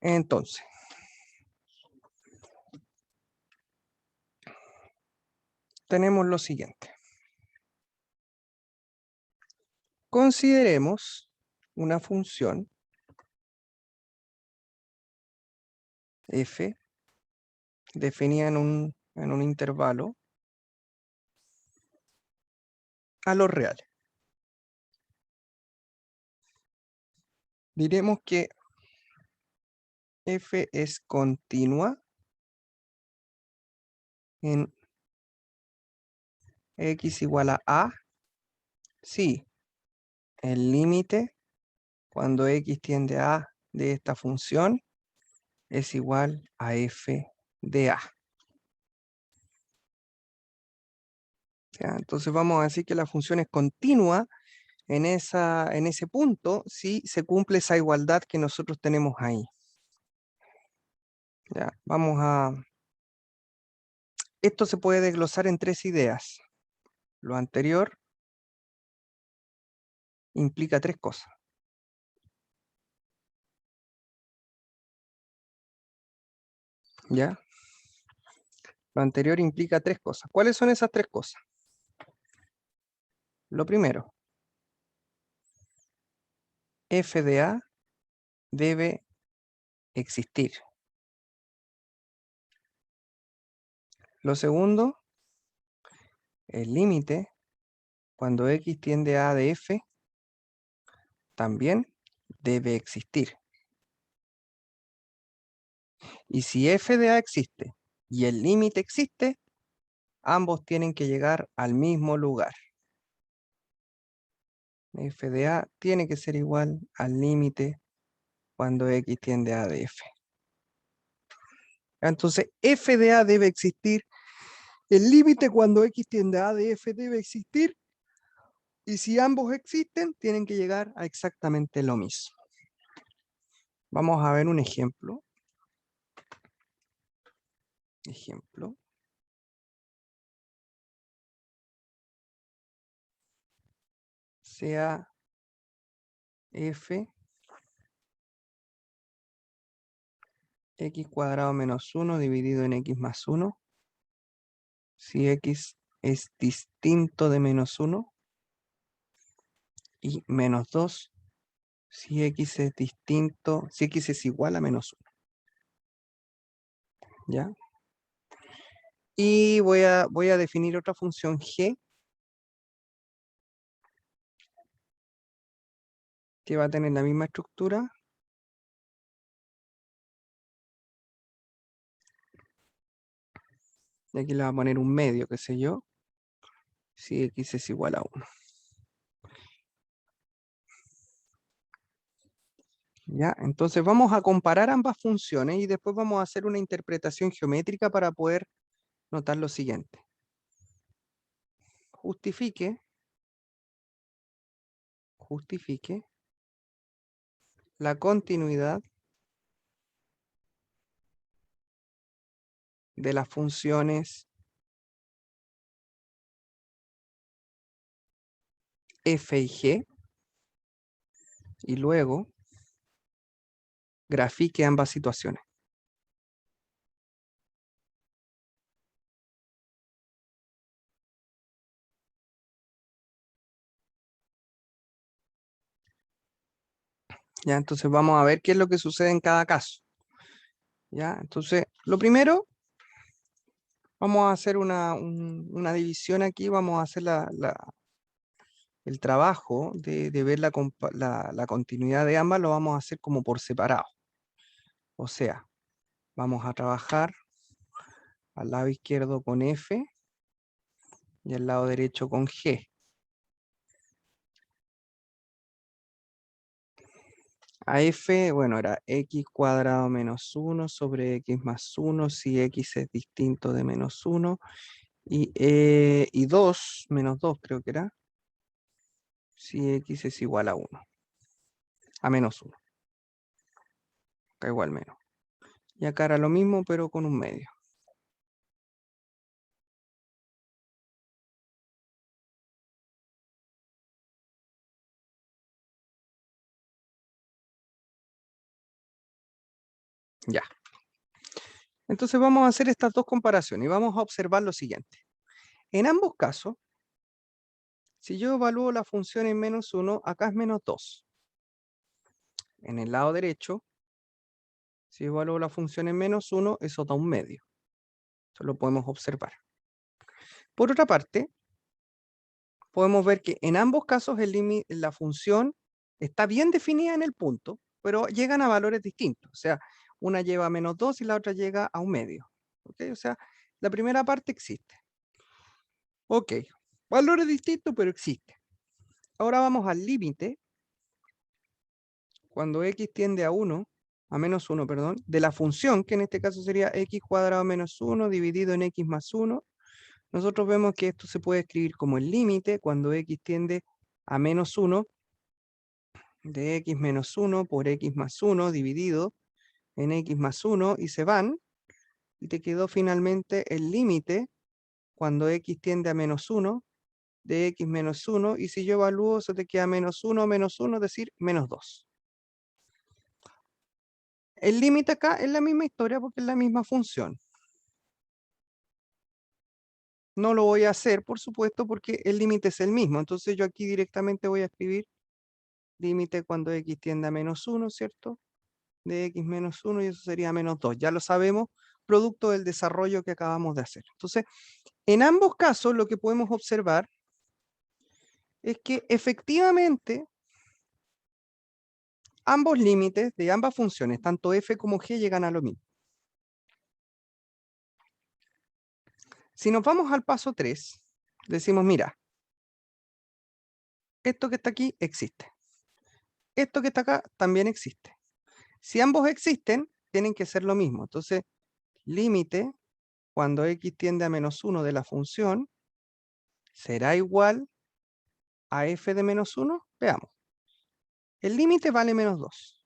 Entonces, tenemos lo siguiente. Consideremos una función f definida en un intervalo a los reales. Diremos que f es continua en x igual a si el límite cuando x tiende a de esta función es igual a f de a. ¿Ya? Entonces vamos a decir que la función es continua en ese punto si se cumple esa igualdad que nosotros tenemos ahí. ¿Ya? Esto se puede desglosar en tres ideas. Lo anterior implica tres cosas. ¿Ya? Lo anterior implica tres cosas. ¿Cuáles son esas tres cosas? Lo primero, f de a debe existir. Lo segundo, el límite cuando x tiende a de f también debe existir. Y si f de a existe y el límite existe, ambos tienen que llegar al mismo lugar. F de a tiene que ser igual al límite cuando x tiende a de f. Entonces, f de a debe existir, el límite cuando x tiende a de f debe existir, y si ambos existen, tienen que llegar a exactamente lo mismo. Vamos a ver un ejemplo. Sea f x cuadrado menos 1 dividido en x más 1, si x es distinto de menos 1, y menos 2, si x es distinto, si x es igual a menos 1. ¿Ya? Y voy a definir otra función g que va a tener la misma estructura. Y aquí le voy a poner un medio, qué sé yo, si x es igual a 1. ¿Ya? Entonces vamos a comparar ambas funciones y después vamos a hacer una interpretación geométrica para poder notar lo siguiente. Justifique la continuidad de las funciones f y g y luego grafique ambas situaciones. ¿Ya? Entonces vamos a ver qué es lo que sucede en cada caso. ¿Ya? Entonces, lo primero, vamos a hacer una división aquí, vamos a hacer el trabajo de ver la continuidad de ambas, lo vamos a hacer como por separado. O sea, vamos a trabajar al lado izquierdo con f y al lado derecho con g. A f, bueno, era x cuadrado menos 1 sobre x más 1 si x es distinto de menos 1. Y 2, menos 2 creo que era, si x es igual a 1, a menos 1. Acá igual menos. Y acá era lo mismo, pero con un medio. Ya. Entonces vamos a hacer estas dos comparaciones y vamos a observar lo siguiente. En ambos casos, si yo evalúo la función en -1, acá es -2. En el lado derecho, si evalúo la función en -1, eso da un medio. Eso lo podemos observar. Por otra parte, podemos ver que en ambos casos la función está bien definida en el punto, pero llegan a valores distintos. O sea, una lleva a -2 y la otra llega a un medio. ¿Okay? O sea, la primera parte existe. Ok, valores distintos, pero existe. Ahora vamos al límite, cuando x tiende a 1, a -1, perdón, de la función, que en este caso sería x cuadrado menos 1 dividido en x más 1. Nosotros vemos que esto se puede escribir como el límite cuando x tiende a -1 de x menos 1 por x más 1 dividido en x más 1 y se van, y te quedó finalmente el límite cuando x tiende a -1 de x menos 1, y si yo evalúo, eso te queda -1, es decir, -2. El límite acá es la misma historia porque es la misma función. No lo voy a hacer, por supuesto, porque el límite es el mismo. Entonces yo aquí directamente voy a escribir límite cuando x tiende a -1, ¿cierto? De x menos 1 y eso sería -2. Ya lo sabemos, producto del desarrollo que acabamos de hacer. Entonces, en ambos casos lo que podemos observar es que efectivamente ambos límites de ambas funciones, tanto f como g, llegan a lo mismo. Si nos vamos al paso 3, decimos, mira, esto que está aquí existe. Esto que está acá también existe. Si ambos existen, tienen que ser lo mismo. Entonces, límite cuando x tiende a -1 de la función será igual a f de -1. Veamos. El límite vale -2.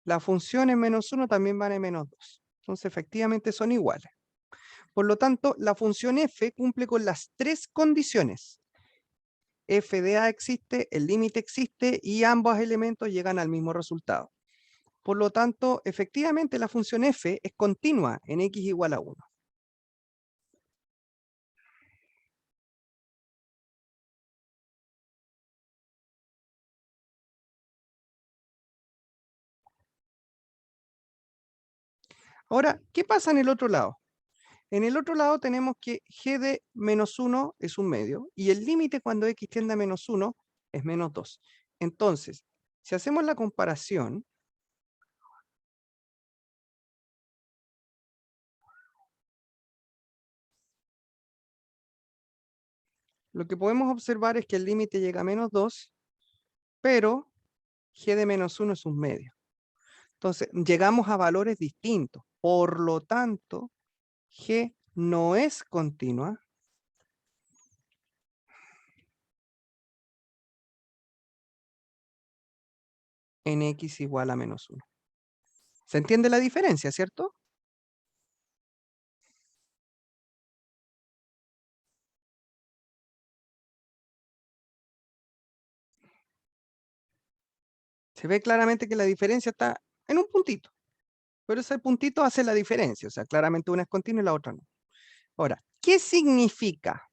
La función en -1 también vale -2. Entonces, efectivamente son iguales. Por lo tanto, la función f cumple con las tres condiciones. F de a existe, el límite existe y ambos elementos llegan al mismo resultado. Por lo tanto, efectivamente la función f es continua en x igual a 1. Ahora, ¿qué pasa en el otro lado? En el otro lado tenemos que g de -1 es un medio y el límite cuando x tiende a -1 es -2. Entonces, si hacemos la comparación, lo que podemos observar es que el límite llega a -2, pero g de -1 es un medio. Entonces, llegamos a valores distintos. Por lo tanto, g no es continua en x igual a -1. ¿Se entiende la diferencia, cierto? Se ve claramente que la diferencia está en un puntito, pero ese puntito hace la diferencia, o sea, claramente una es continua y la otra no. Ahora, ¿qué significa?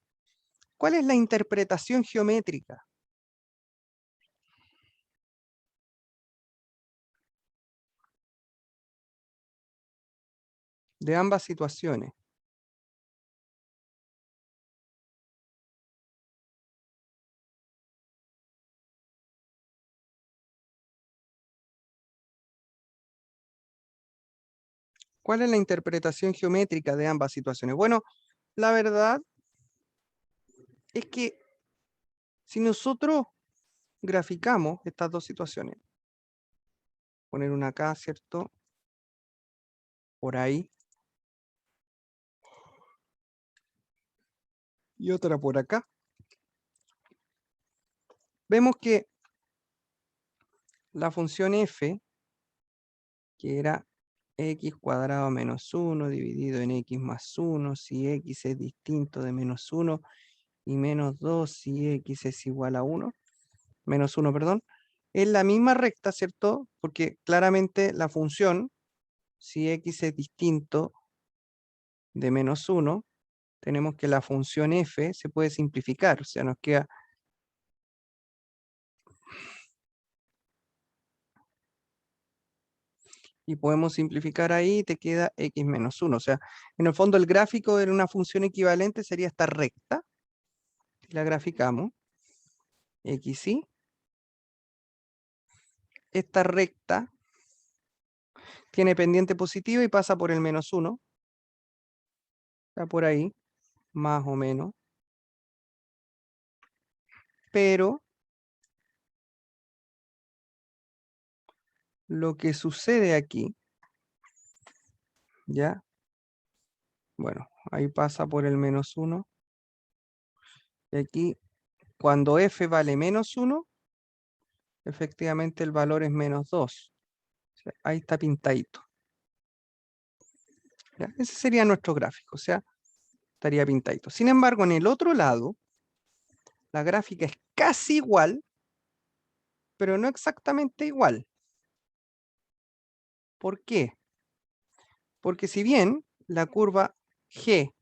¿Cuál es la interpretación geométrica de ambas situaciones? ¿Cuál es la interpretación geométrica de ambas situaciones? Bueno, la verdad es que si nosotros graficamos estas dos situaciones, poner una acá, ¿cierto? Por ahí, y otra por acá, vemos que la función f, que era x cuadrado menos 1 dividido en x más 1, si x es distinto de -1, y -2 si x es igual a 1, -1, perdón, es la misma recta, ¿cierto? Porque claramente la función, si x es distinto de -1, tenemos que la función f se puede simplificar, o sea, nos queda y podemos simplificar ahí, te queda x menos 1. O sea, en el fondo el gráfico de una función equivalente sería esta recta. Si la graficamos, xy, esta recta tiene pendiente positiva y pasa por el -1. Está por ahí, más o menos. Pero lo que sucede aquí, ¿ya? Bueno, ahí pasa por el -1. Y aquí, cuando f vale -1, efectivamente el valor es -2. O sea, ahí está pintadito. ¿Ya? Ese sería nuestro gráfico, o sea, estaría pintadito. Sin embargo, en el otro lado, la gráfica es casi igual, pero no exactamente igual. ¿Por qué? Porque si bien la curva G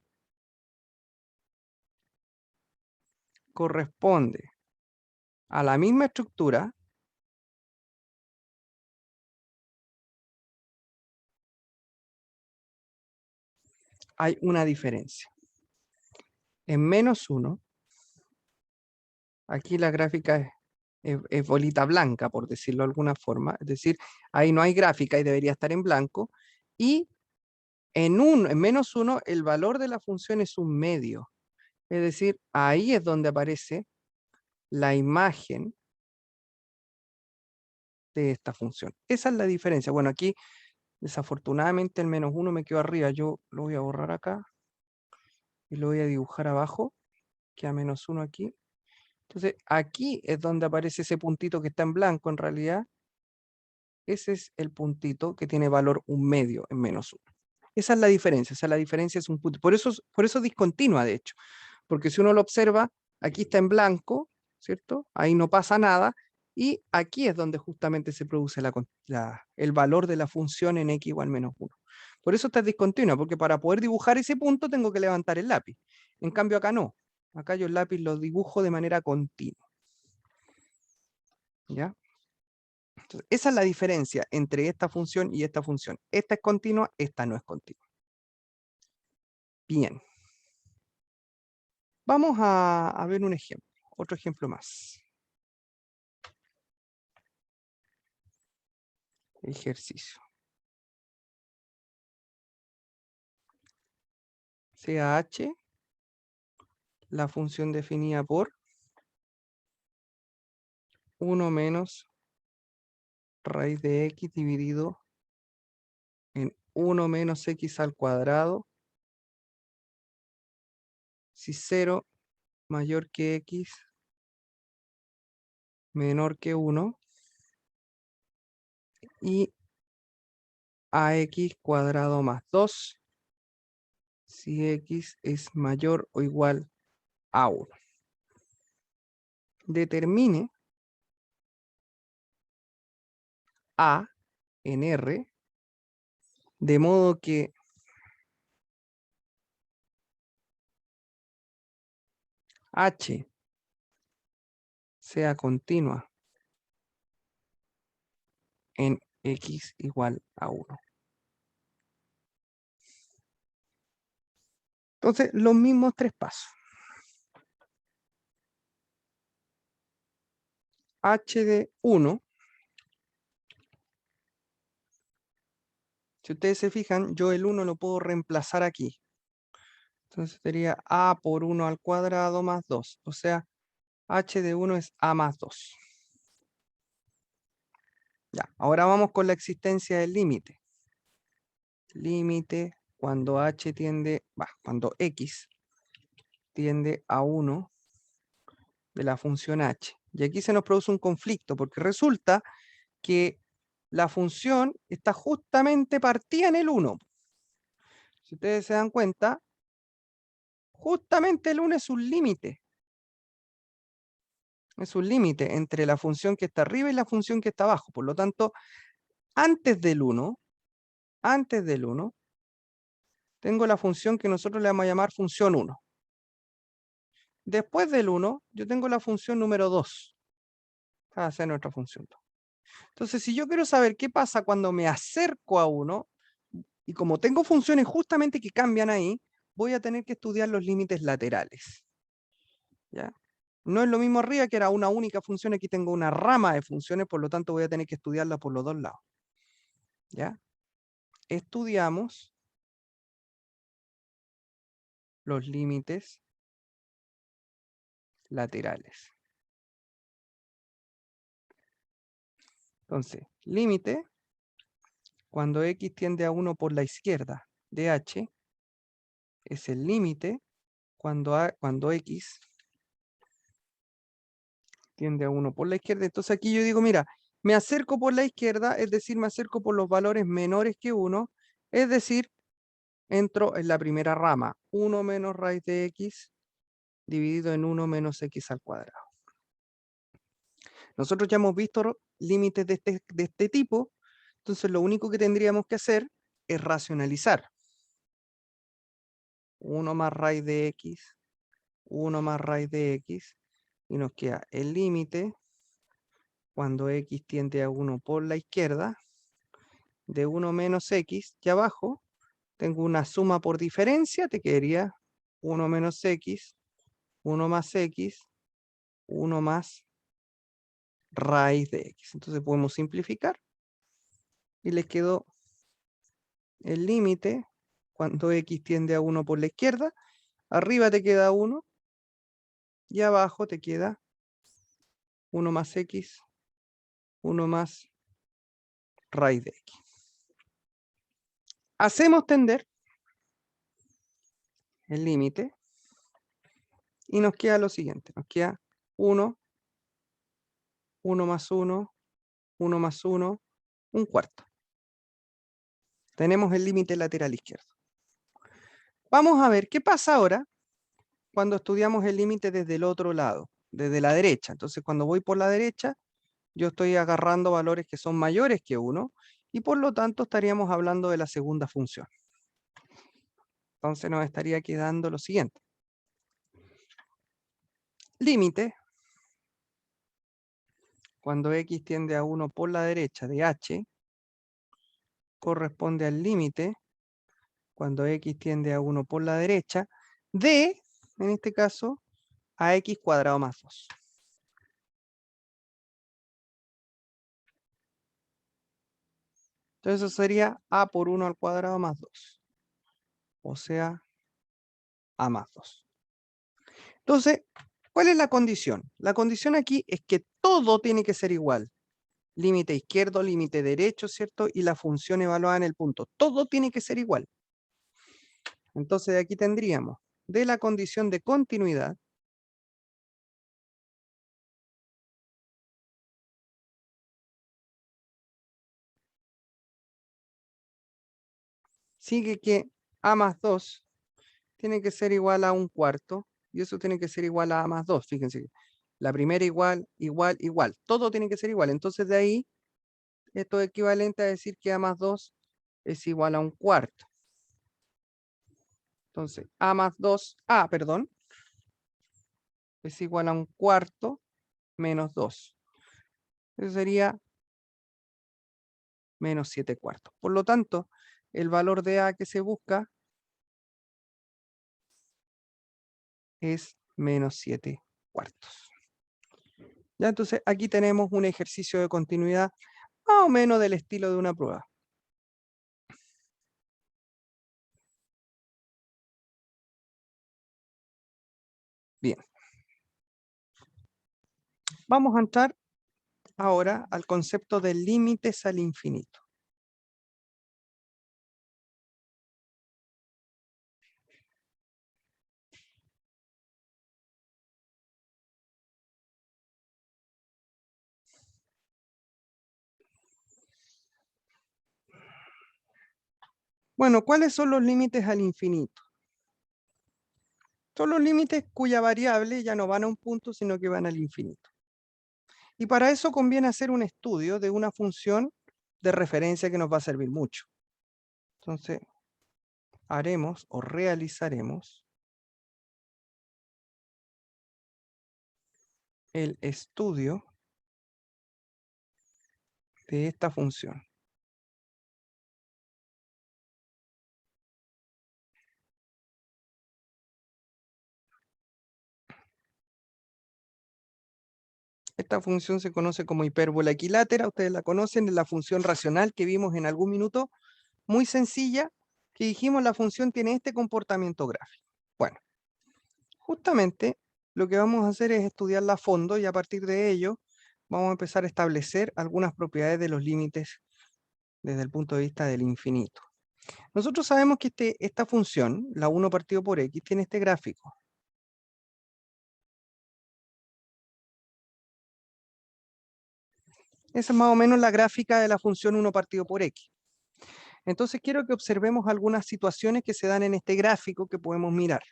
corresponde a la misma estructura, hay una diferencia. En -1, aquí la gráfica es bolita blanca, por decirlo de alguna forma. Es decir, ahí no hay gráfica y debería estar en blanco. Y en -1, el valor de la función es un medio. Es decir, ahí es donde aparece la imagen de esta función. Esa es la diferencia. Bueno, aquí desafortunadamente el -1 me quedó arriba. Yo lo voy a borrar acá y lo voy a dibujar abajo. Queda -1 aquí. Entonces, aquí es donde aparece ese puntito que está en blanco en realidad. Ese es el puntito que tiene valor un medio en -1. Esa es la diferencia. O sea, la diferencia es un punto. Por eso es discontinua, de hecho. Porque si uno lo observa, aquí está en blanco, ¿cierto? Ahí no pasa nada. Y aquí es donde justamente se produce el valor de la función en x igual -1. Por eso está discontinua, porque para poder dibujar ese punto tengo que levantar el lápiz. En cambio acá no. Acá yo el lápiz lo dibujo de manera continua. ¿Ya? Entonces, esa es la diferencia entre esta función y esta función. Esta es continua, esta no es continua. Bien. Vamos a ver un ejemplo, otro ejemplo más. Ejercicio. Sea h la función definida por 1 menos raíz de x dividido en 1 menos x al cuadrado, si 0 mayor que x menor que 1 y ax cuadrado más 2 si x es mayor o igual a 1. Determine a en R de modo que h sea continua en x igual a 1. Entonces, los mismos tres pasos. H de 1, si ustedes se fijan, yo el 1 lo puedo reemplazar aquí. Entonces sería a por 1 al cuadrado más 2. O sea, h de 1 es a más 2. Ya, ahora vamos con la existencia del límite. Límite cuando cuando x tiende a 1 de la función h. Y aquí se nos produce un conflicto, porque resulta que la función está justamente partida en el 1. Si ustedes se dan cuenta, justamente el 1 es un límite. Es un límite entre la función que está arriba y la función que está abajo. Por lo tanto, antes del 1, tengo la función que nosotros le vamos a llamar función 1. Después del 1, yo tengo la función número 2. Va a ser nuestra función 2. Entonces, si yo quiero saber qué pasa cuando me acerco a 1, y como tengo funciones justamente que cambian ahí, voy a tener que estudiar los límites laterales. ¿Ya? No es lo mismo arriba, que era una única función, aquí tengo una rama de funciones, por lo tanto voy a tener que estudiarla por los dos lados. ¿Ya? Estudiamos los límites laterales. Entonces, límite, cuando x tiende a 1 por la izquierda de h, es el límite cuando x tiende a 1 por la izquierda. Entonces aquí yo digo, mira, me acerco por la izquierda, es decir, me acerco por los valores menores que 1, es decir, entro en la primera rama, 1 menos raíz de x dividido en 1 menos x al cuadrado. Nosotros ya hemos visto límites de este tipo, entonces lo único que tendríamos que hacer es racionalizar. 1 más raíz de x, 1 más raíz de x, y nos queda el límite cuando x tiende a 1 por la izquierda, de 1 menos x, y abajo tengo una suma por diferencia, te quedaría 1 menos x, 1 más x, 1 más raíz de x. Entonces podemos simplificar y les quedó el límite cuando x tiende a 1 por la izquierda. Arriba te queda 1 y abajo te queda 1 más x, 1 más raíz de x. Hacemos tender el límite y nos queda lo siguiente. Nos queda 1, 1 más 1, 1 más 1, un cuarto. Tenemos el límite lateral izquierdo. Vamos a ver qué pasa ahora cuando estudiamos el límite desde el otro lado, desde la derecha. Entonces, cuando voy por la derecha, yo estoy agarrando valores que son mayores que 1 y por lo tanto estaríamos hablando de la segunda función. Entonces nos estaría quedando lo siguiente. Límite, cuando x tiende a 1 por la derecha de h, corresponde al límite, cuando x tiende a 1 por la derecha, de, en este caso, a x cuadrado más 2. Entonces eso sería a por 1 al cuadrado más 2. O sea, a más 2. Entonces, ¿cuál es la condición? La condición aquí es que todo tiene que ser igual. Límite izquierdo, límite derecho, ¿cierto? Y la función evaluada en el punto. Todo tiene que ser igual. Entonces, de aquí tendríamos de la condición de continuidad, sigue que a más 2 tiene que ser igual a un cuarto, y eso tiene que ser igual a más 2. Fíjense, la primera igual, igual, igual. Todo tiene que ser igual. Entonces, de ahí, esto es equivalente a decir que a más 2 es igual a un cuarto. Entonces, perdón, es igual a un cuarto menos 2. Eso sería menos 7 cuartos. Por lo tanto, el valor de A que se busca es menos 7 cuartos. Ya, entonces aquí tenemos un ejercicio de continuidad más o menos del estilo de una prueba. Bien. Vamos a entrar ahora al concepto de límites al infinito. Bueno, ¿cuáles son los límites al infinito? Son los límites cuya variable ya no van a un punto, sino que van al infinito. Y para eso conviene hacer un estudio de una función de referencia que nos va a servir mucho. Entonces, haremos o realizaremos el estudio de esta función. Esta función se conoce como hipérbola equilátera, ustedes la conocen, es la función racional que vimos en algún minuto, muy sencilla, que dijimos la función tiene este comportamiento gráfico. Bueno, justamente lo que vamos a hacer es estudiarla a fondo y a partir de ello vamos a empezar a establecer algunas propiedades de los límites desde el punto de vista del infinito. Nosotros sabemos que esta función, la 1 partido por x, tiene este gráfico. Esa es más o menos la gráfica de la función 1 partido por x. Entonces quiero que observemos algunas situaciones que se dan en este gráfico que podemos mirar.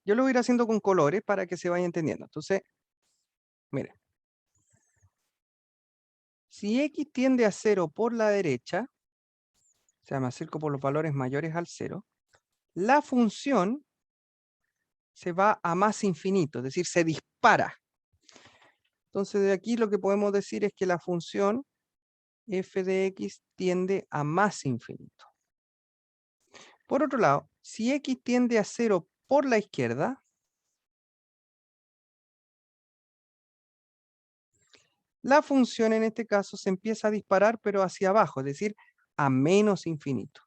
Yo lo voy a ir haciendo con colores para que se vaya entendiendo. Entonces, miren. Si x tiende a 0 por la derecha, o sea, me acerco por los valores mayores al 0, la función se va a más infinito, es decir, se dispara. Entonces de aquí lo que podemos decir es que la función f de x tiende a más infinito. Por otro lado, si x tiende a 0 por la izquierda, la función en este caso se empieza a disparar pero hacia abajo, es decir, a menos infinito.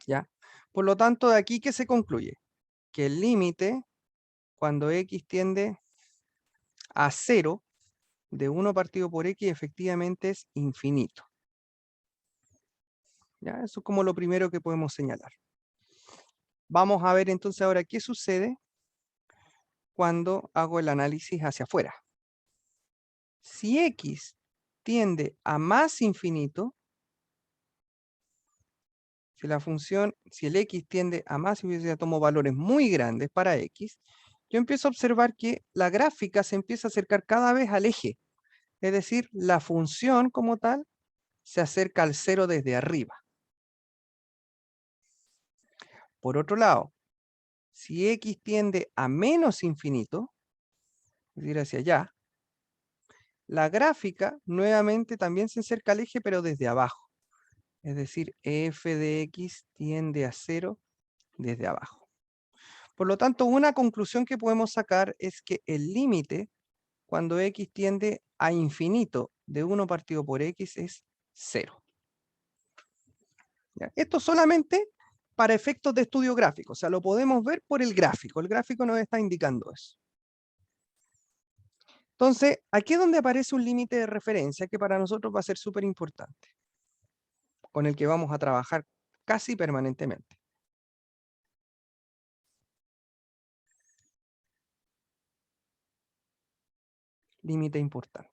¿Ya? Por lo tanto, de aquí, ¿qué se concluye? Que el límite, cuando x tiende a 0, de 1 partido por x, efectivamente es infinito. ¿Ya? Eso es como lo primero que podemos señalar. Vamos a ver entonces ahora qué sucede cuando hago el análisis hacia afuera. Si x tiende a más infinito, si el x tiende a más infinito, ya tomo valores muy grandes para x, yo empiezo a observar que la gráfica se empieza a acercar cada vez al eje. Es decir, la función como tal se acerca al 0 desde arriba. Por otro lado, si x tiende a menos infinito, es decir, hacia allá, la gráfica nuevamente también se acerca al eje, pero desde abajo. Es decir, f de x tiende a 0 desde abajo. Por lo tanto, una conclusión que podemos sacar es que el límite, cuando x tiende a infinito de 1 partido por x, es 0. ¿Ya? Esto solamente para efectos de estudio gráfico, o sea, lo podemos ver por el gráfico nos está indicando eso. Entonces, aquí es donde aparece un límite de referencia que para nosotros va a ser súper importante, con el que vamos a trabajar casi permanentemente. Límite importante.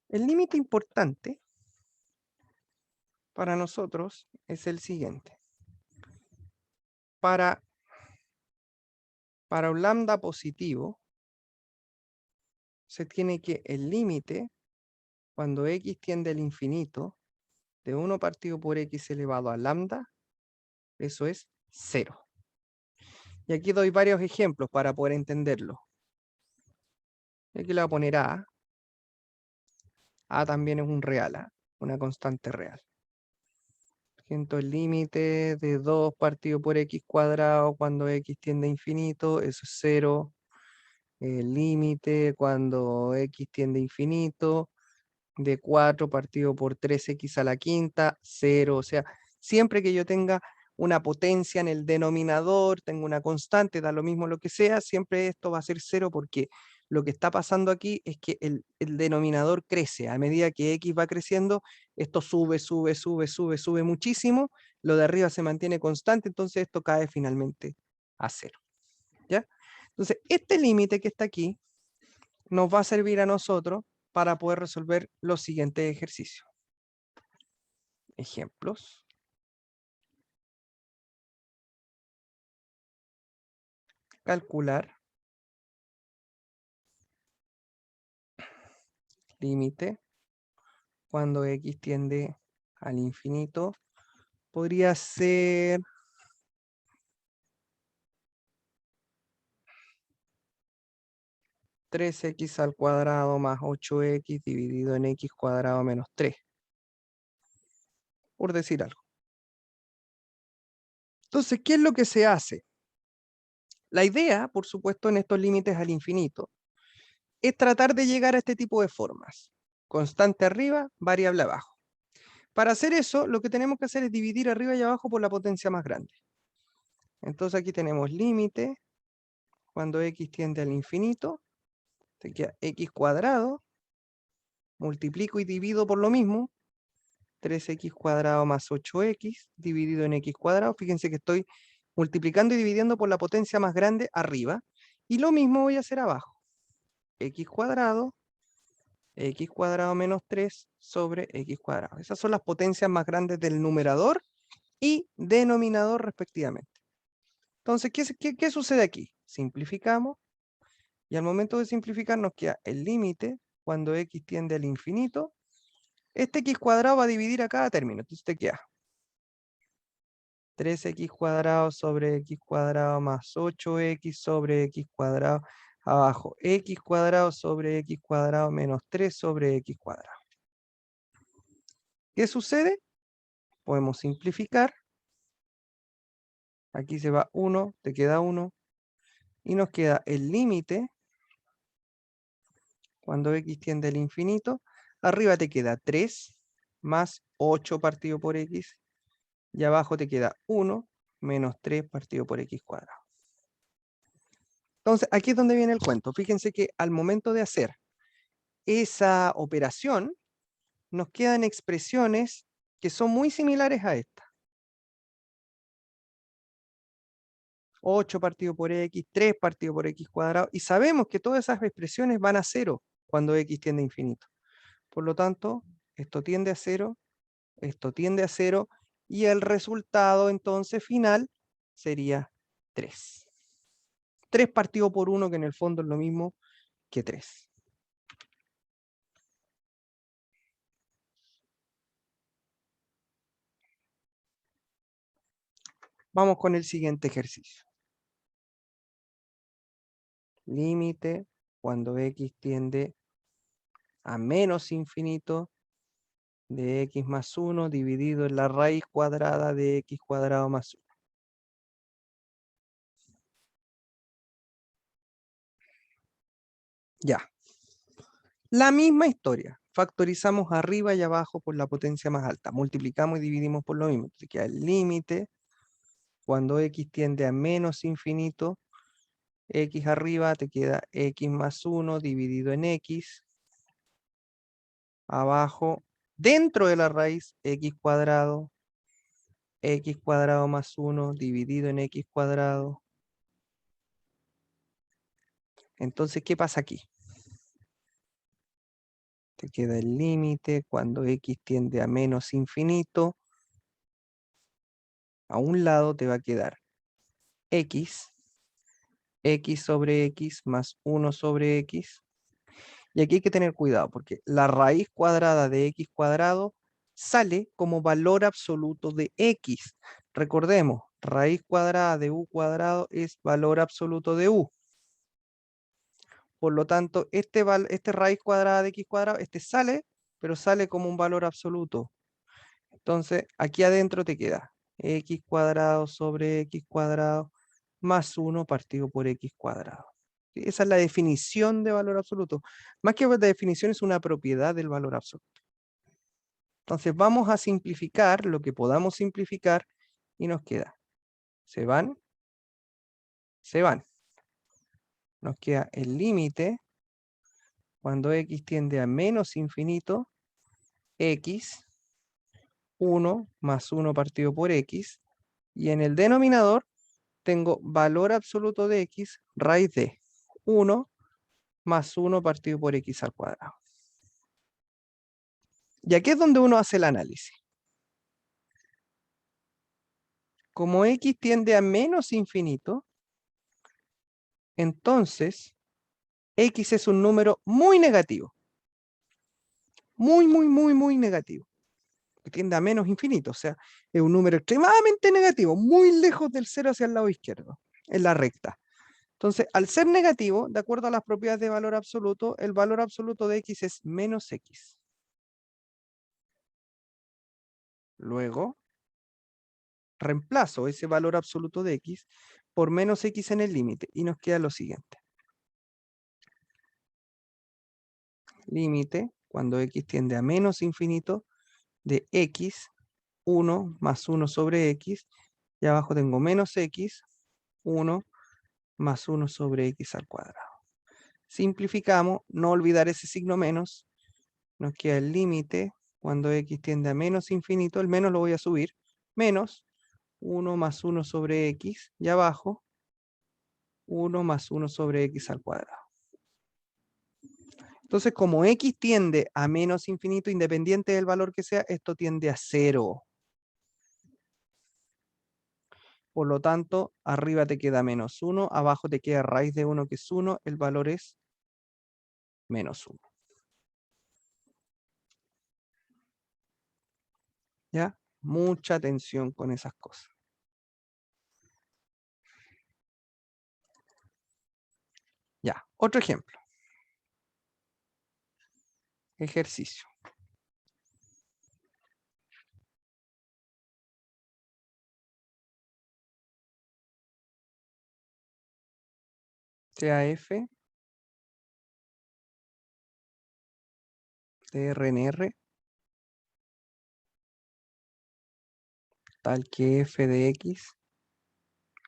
El límite importante para nosotros es el siguiente. Para un lambda positivo, se tiene que el límite, cuando x tiende al infinito, de 1 partido por x elevado a lambda, eso es 0. Y aquí doy varios ejemplos para poder entenderlo. Aquí le voy a poner a. A también es un real, una constante real. Siento el límite de 2 partido por x cuadrado cuando x tiende a infinito, eso es 0. El límite cuando x tiende a infinito de 4 partido por 3x a la quinta, 0. O sea, siempre que yo tenga una potencia en el denominador, tengo una constante, da lo mismo lo que sea, siempre esto va a ser 0 porque lo que está pasando aquí es que el denominador crece. A medida que x va creciendo, esto sube, sube, sube, sube, sube muchísimo, lo de arriba se mantiene constante, entonces esto cae finalmente a 0. ¿Ya? Entonces, este límite que está aquí, nos va a servir a nosotros para poder resolver los siguientes ejercicios. Ejemplos. Calcular límite cuando x tiende al infinito. Podría ser 3x al cuadrado más 8x dividido en x cuadrado menos 3. Por decir algo. Entonces, ¿qué es lo que se hace? La idea, por supuesto, en estos límites al infinito, es tratar de llegar a este tipo de formas. Constante arriba, variable abajo. Para hacer eso, lo que tenemos que hacer es dividir arriba y abajo por la potencia más grande. Entonces aquí tenemos límite, cuando x tiende al infinito, te queda x cuadrado, multiplico y divido por lo mismo, 3x cuadrado más 8x dividido en x cuadrado. Fíjense que estoy multiplicando y dividiendo por la potencia más grande arriba. Y lo mismo voy a hacer abajo. X cuadrado menos 3 sobre x cuadrado. Esas son las potencias más grandes del numerador y denominador respectivamente. Entonces, ¿qué sucede aquí? Simplificamos y al momento de simplificar nos queda el límite cuando x tiende al infinito. Este x cuadrado va a dividir a cada término. Entonces te queda 3x cuadrado sobre x cuadrado más 8x sobre x cuadrado abajo. X cuadrado sobre x cuadrado menos 3 sobre x cuadrado. ¿Qué sucede? Podemos simplificar. Aquí se va 1, te queda 1. Y nos queda el límite cuando x tiende al infinito. Arriba te queda 3 más 8 partido por x. Y abajo te queda 1 menos 3 partido por x cuadrado. Entonces, aquí es donde viene el cuento. Fíjense que al momento de hacer esa operación, nos quedan expresiones que son muy similares a esta. 8 partido por x, 3 partido por x cuadrado. Y sabemos que todas esas expresiones van a 0 cuando x tiende a infinito. Por lo tanto, esto tiende a 0, esto tiende a 0, y el resultado entonces final sería 3. 3 partido por 1, que en el fondo es lo mismo que 3. Vamos con el siguiente ejercicio. Límite cuando x tiende a menos infinito de x más 1 dividido en la raíz cuadrada de x cuadrado más 1. Ya. La misma historia. Factorizamos arriba y abajo por la potencia más alta. Multiplicamos y dividimos por lo mismo. Entonces queda el límite cuando x tiende a menos infinito. X arriba te queda x más 1 dividido en x. Abajo, dentro de la raíz, x cuadrado más 1 dividido en x cuadrado. Entonces, ¿qué pasa aquí? Te queda el límite cuando x tiende a menos infinito. A un lado te va a quedar x sobre x más 1 sobre x. Y aquí hay que tener cuidado porque la raíz cuadrada de x cuadrado sale como valor absoluto de x. Recordemos, raíz cuadrada de u cuadrado es valor absoluto de u. Por lo tanto, este raíz cuadrada de x cuadrado, sale, pero sale como un valor absoluto. Entonces, aquí adentro te queda x cuadrado sobre x cuadrado más 1 partido por x cuadrado. Esa es la definición de valor absoluto. Más que la definición, es una propiedad del valor absoluto. Entonces, vamos a simplificar lo que podamos simplificar y nos queda. Se van. Nos queda el límite cuando x tiende a menos infinito, x, 1 más 1 partido por x, y en el denominador tengo valor absoluto de x, raíz de 1 más 1 partido por x al cuadrado. Y aquí es donde uno hace el análisis. Como x tiende a menos infinito, entonces x es un número muy negativo. Muy negativo. Que tiende a menos infinito, o sea, es un número extremadamente negativo, muy lejos del cero hacia el lado izquierdo, en la recta. Entonces, al ser negativo, de acuerdo a las propiedades de valor absoluto, el valor absoluto de x es menos x. Luego, reemplazo ese valor absoluto de x por menos x en el límite y nos queda lo siguiente. Límite, cuando x tiende a menos infinito, de x, 1 más 1 sobre x, y abajo tengo menos x, 1 más 1 sobre x al cuadrado. Simplificamos, no olvidar ese signo menos, nos queda el límite, cuando x tiende a menos infinito, el menos lo voy a subir, menos 1 más 1 sobre x, y abajo 1 más 1 sobre x al cuadrado. Entonces, como x tiende a menos infinito, independiente del valor que sea, esto tiende a 0. Por lo tanto, arriba te queda menos 1, abajo te queda raíz de 1 que es 1, el valor es menos 1. ¿Ya? Mucha atención con esas cosas. Ya, otro ejemplo. Ejercicio. CAF de RNR tal que f de x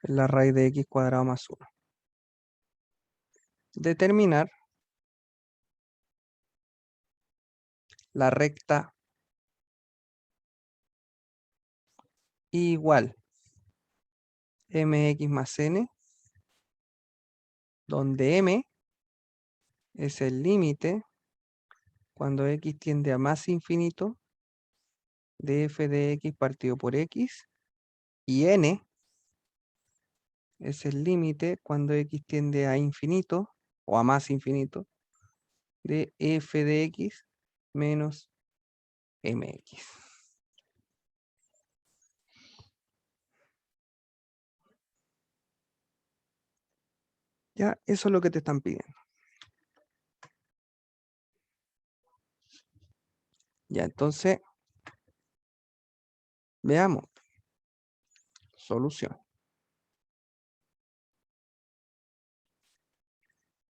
es la raíz de x cuadrado más 1. Determinar la recta igual mx más n, donde m es el límite cuando x tiende a más infinito de f de x partido por x, y n es el límite cuando x tiende a infinito o a más infinito de f de x menos mx. Ya, eso es lo que te están pidiendo. Ya, entonces, veamos. Solución.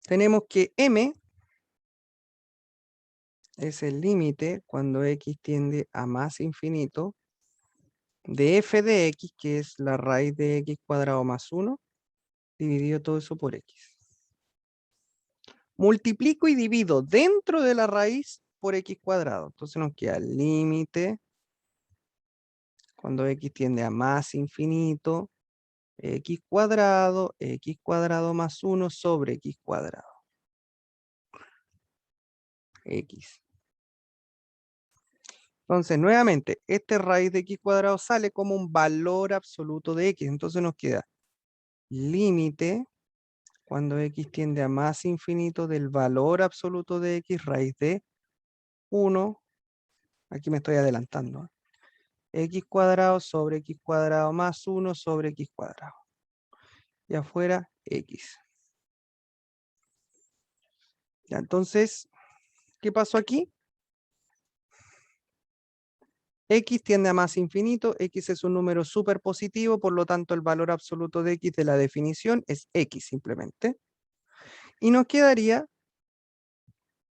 Tenemos que m es el límite cuando x tiende a más infinito de f de x, que es la raíz de x cuadrado más 1, dividido todo eso por x. Multiplico y divido dentro de la raíz por x cuadrado. Entonces nos queda el límite cuando x tiende a más infinito, x cuadrado más 1 sobre x cuadrado. X. Entonces, nuevamente, este raíz de x cuadrado sale como un valor absoluto de x. Entonces nos queda límite cuando x tiende a más infinito del valor absoluto de x raíz de 1. Aquí me estoy adelantando. X cuadrado sobre x cuadrado más 1 sobre x cuadrado. Y afuera, x. Ya, entonces, ¿qué pasó aquí? X tiende a más infinito, x es un número superpositivo, por lo tanto el valor absoluto de x de la definición es x simplemente. Y nos quedaría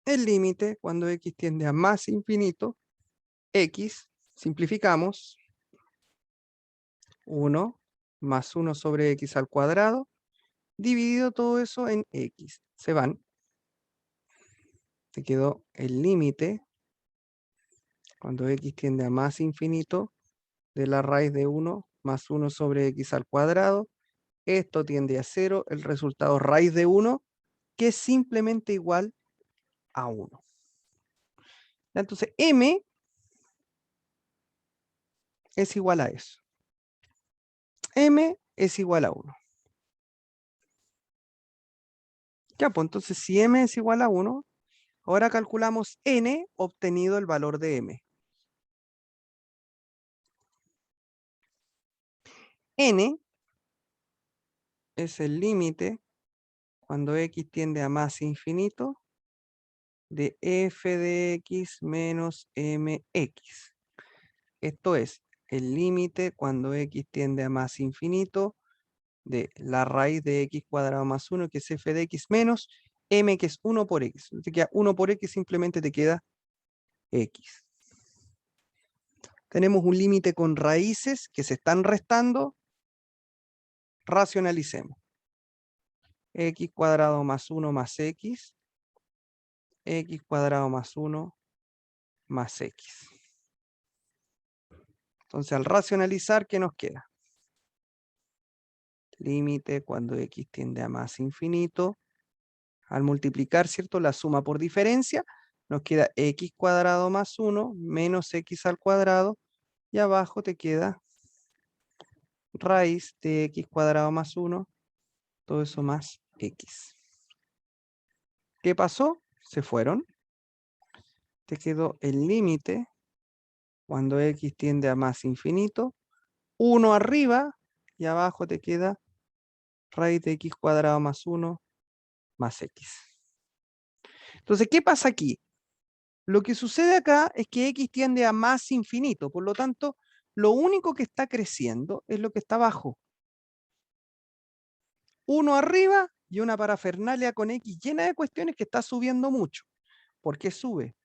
el límite cuando x tiende a más infinito, x, simplificamos, 1 más 1 sobre x al cuadrado, dividido todo eso en x. Se van. Te quedó el límite cuando x tiende a más infinito de la raíz de 1 más 1 sobre x al cuadrado. Esto tiende a 0, el resultado raíz de 1, que es simplemente igual a 1. Entonces, m es igual a eso. M es igual a 1. Ya, pues entonces si m es igual a 1, ahora calculamos n obtenido el valor de m. N es el límite cuando x tiende a más infinito de f de x menos mx. Esto es el límite cuando x tiende a más infinito de la raíz de x cuadrado más 1, que es f de x, menos m, que es 1 por x. Te queda 1 por x, simplemente te queda x. Tenemos un límite con raíces que se están restando. Racionalicemos. X cuadrado más 1 más x. X cuadrado más 1 más x. Entonces, al racionalizar, ¿qué nos queda? Límite cuando x tiende a más infinito. Al multiplicar, ¿cierto? La suma por diferencia, nos queda x cuadrado más 1 menos x al cuadrado. Y abajo te queda raíz de x cuadrado más 1. Todo eso más x. ¿Qué pasó? Se fueron. Te quedó el límite cuando x tiende a más infinito. 1 arriba y abajo te queda raíz de x cuadrado más 1 más x. Entonces, ¿qué pasa aquí? Lo que sucede acá es que x tiende a más infinito, por lo tanto, lo único que está creciendo es lo que está abajo. 1 arriba y una parafernalia con x llena de cuestiones que está subiendo mucho. ¿Por qué sube?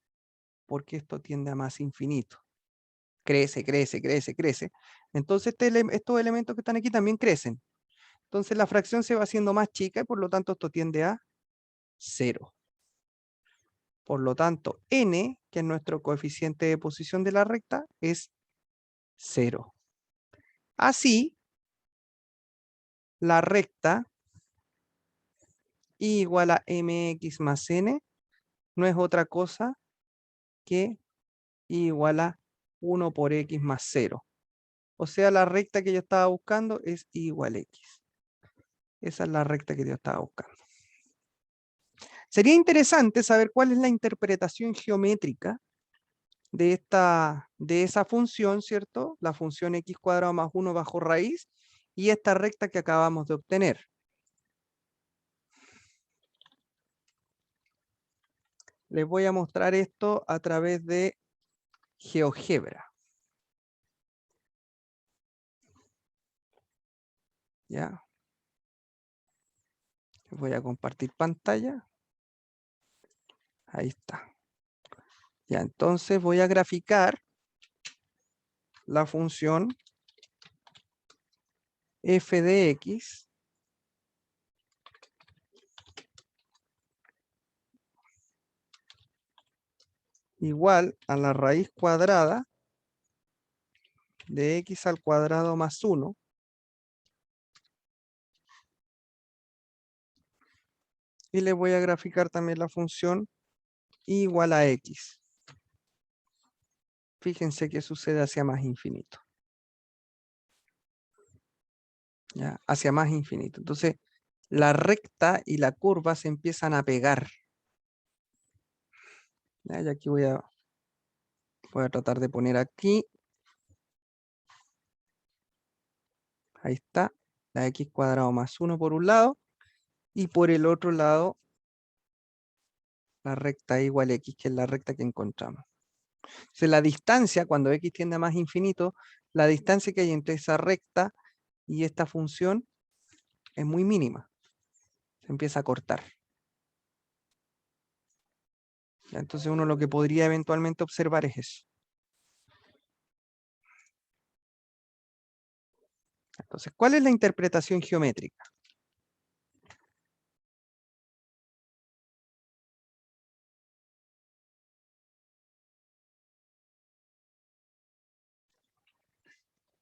Porque esto tiende a más infinito. Crece, crece, crece, crece. Entonces estos elementos que están aquí también crecen. Entonces la fracción se va haciendo más chica y por lo tanto esto tiende a 0. Por lo tanto, n, que es nuestro coeficiente de posición de la recta, es 0. Así, la recta y igual a mx más n no es otra cosa que y igual a 1 por x más 0. O sea, la recta que yo estaba buscando es y igual a x. Esa es la recta que yo estaba buscando. Sería interesante saber cuál es la interpretación geométrica de esa función, ¿cierto? La función x cuadrado más 1 bajo raíz y esta recta que acabamos de obtener. Les voy a mostrar esto a través de GeoGebra. ¿Ya? Voy a compartir pantalla. Ahí está. Ya, entonces voy a graficar la función f de x igual a la raíz cuadrada de x al cuadrado más 1 y le voy a graficar también la función igual a x. Fíjense que sucede hacia más infinito. ¿Ya? Hacia más infinito. Entonces, la recta y la curva se empiezan a pegar. ¿Ya? Y aquí voy a tratar de poner aquí. Ahí está. La x cuadrado más 1 por un lado. Y por el otro lado, la recta igual a x, que es la recta que encontramos. Entonces, la distancia, cuando x tiende a más infinito, la distancia que hay entre esa recta y esta función es muy mínima. Se empieza a cortar. ¿Ya? Entonces uno lo que podría eventualmente observar es eso. Entonces, ¿cuál es la interpretación geométrica?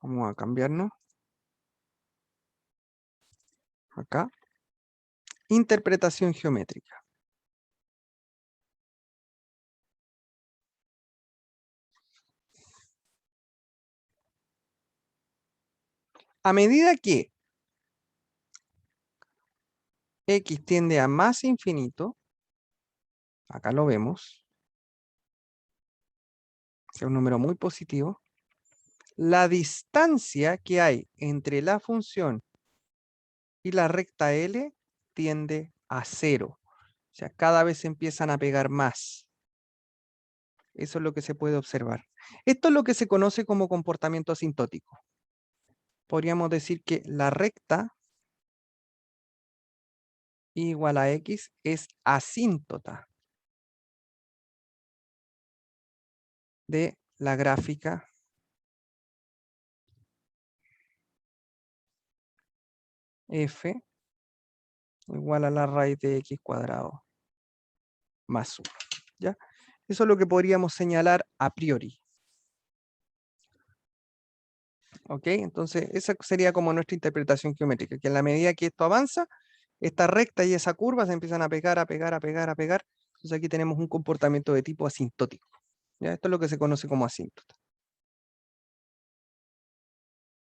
Vamos a cambiarnos. Acá. interpretación geométrica. A medida que x tiende a más infinito, acá lo vemos, que es un número muy positivo, la distancia que hay entre la función y la recta L tiende a 0. O sea, cada vez se empiezan a pegar más. Eso es lo que se puede observar. Esto es lo que se conoce como comportamiento asintótico. Podríamos decir que la recta igual a x es asíntota de la gráfica f igual a la raíz de x cuadrado más 1. ¿Ya? Eso es lo que podríamos señalar a priori. ¿Ok? Entonces, esa sería como nuestra interpretación geométrica, que en la medida que esto avanza, esta recta y esa curva se empiezan a pegar, a pegar, a pegar, a pegar. Entonces aquí tenemos un comportamiento de tipo asintótico. ¿Ya? Esto es lo que se conoce como asíntota.